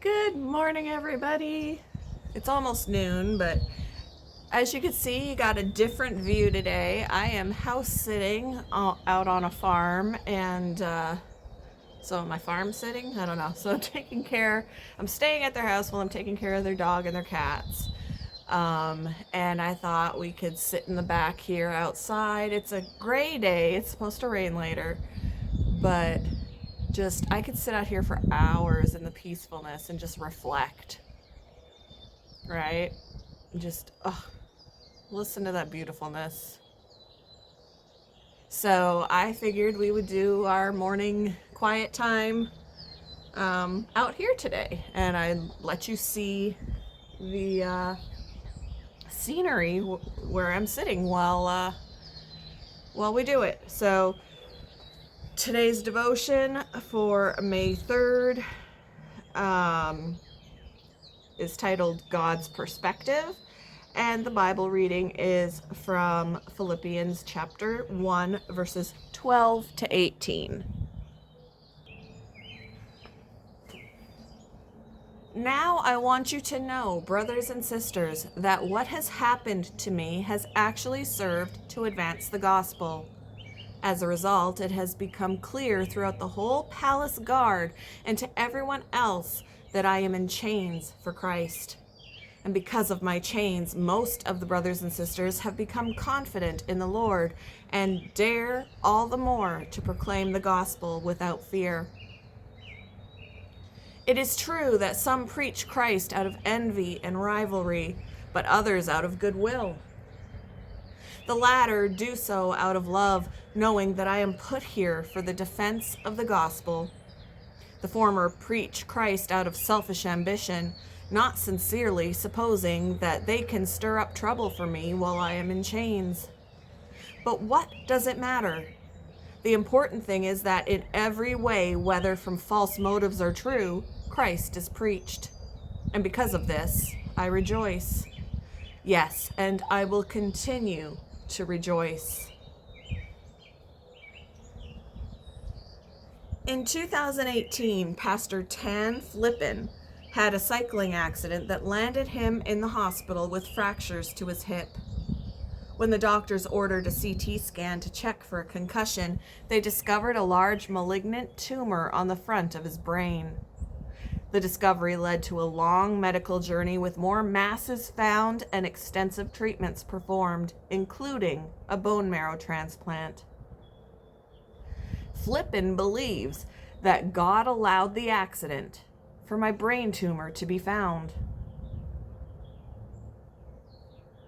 Good morning, everybody. It's almost noon, but as you can see, you got a different view today. I am house sitting out on a farm, and so am I farm sitting? I don't know. So I'm staying at their house while I'm taking care of their dog and their cats. And I thought we could sit in the back here outside. It's a gray day. It's supposed to rain later, but I could sit out here for hours in the peacefulness and just reflect, right? Just listen to that beautifulness. So I figured we would do our morning quiet time out here today, and I'd let you see the scenery where I'm sitting while we do it. So today's devotion for May 3rd is titled God's Perspective, and the Bible reading is from Philippians chapter 1, verses 12 to 18. Now I want you to know, brothers and sisters, that what has happened to me has actually served to advance the gospel. As a result, it has become clear throughout the whole palace guard and to everyone else that I am in chains for Christ. And because of my chains, most of the brothers and sisters have become confident in the Lord and dare all the more to proclaim the gospel without fear. It is true that some preach Christ out of envy and rivalry, but others out of goodwill. The latter do so out of love, knowing that I am put here for the defense of the gospel. The former preach Christ out of selfish ambition, not sincerely, supposing that they can stir up trouble for me while I am in chains. But what does it matter? The important thing is that in every way, whether from false motives or true, Christ is preached. And because of this, I rejoice. Yes, and I will continue to rejoice. In 2018, Pastor Tan Flippen had a cycling accident that landed him in the hospital with fractures to his hip. When the doctors ordered a CT scan to check for a concussion, they discovered a large malignant tumor on the front of his brain. The discovery led to a long medical journey with more masses found and extensive treatments performed, including a bone marrow transplant. Flippen believes that God allowed the accident for my brain tumor to be found.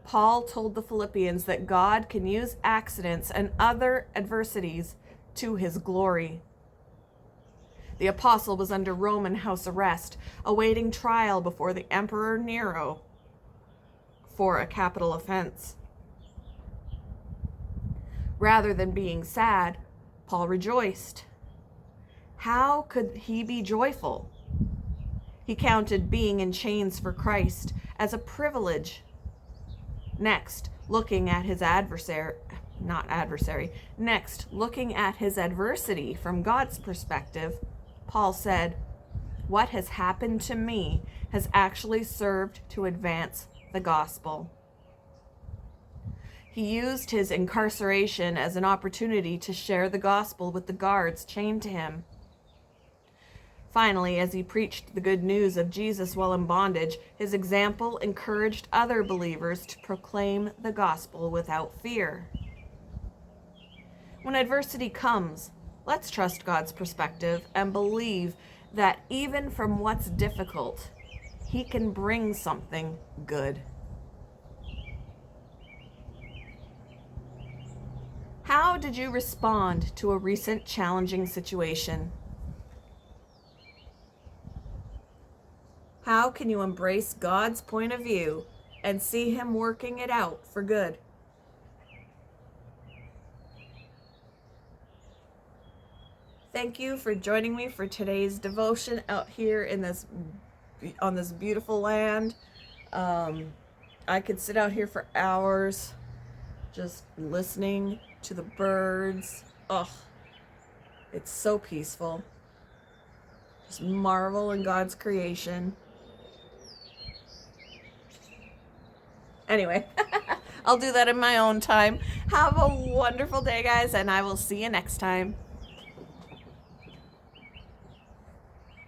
Paul told the Philippians that God can use accidents and other adversities to his glory. The apostle was under Roman house arrest, awaiting trial before the Emperor Nero for a capital offense. Rather than being sad, Paul rejoiced. How could he be joyful? He counted being in chains for Christ as a privilege. Next, looking at his adversity from God's perspective, Paul said, "What has happened to me has actually served to advance the gospel." He used his incarceration as an opportunity to share the gospel with the guards chained to him. Finally, as he preached the good news of Jesus while in bondage, his example encouraged other believers to proclaim the gospel without fear. When adversity comes, let's trust God's perspective and believe that even from what's difficult, He can bring something good. How did you respond to a recent challenging situation? How can you embrace God's point of view and see Him working it out for good? Thank you for joining me for today's devotion out here on this beautiful land. I could sit out here for hours just listening to the birds. Oh, it's so peaceful. Just marvel in God's creation. Anyway, I'll do that in my own time. Have a wonderful day, guys, and I will see you next time.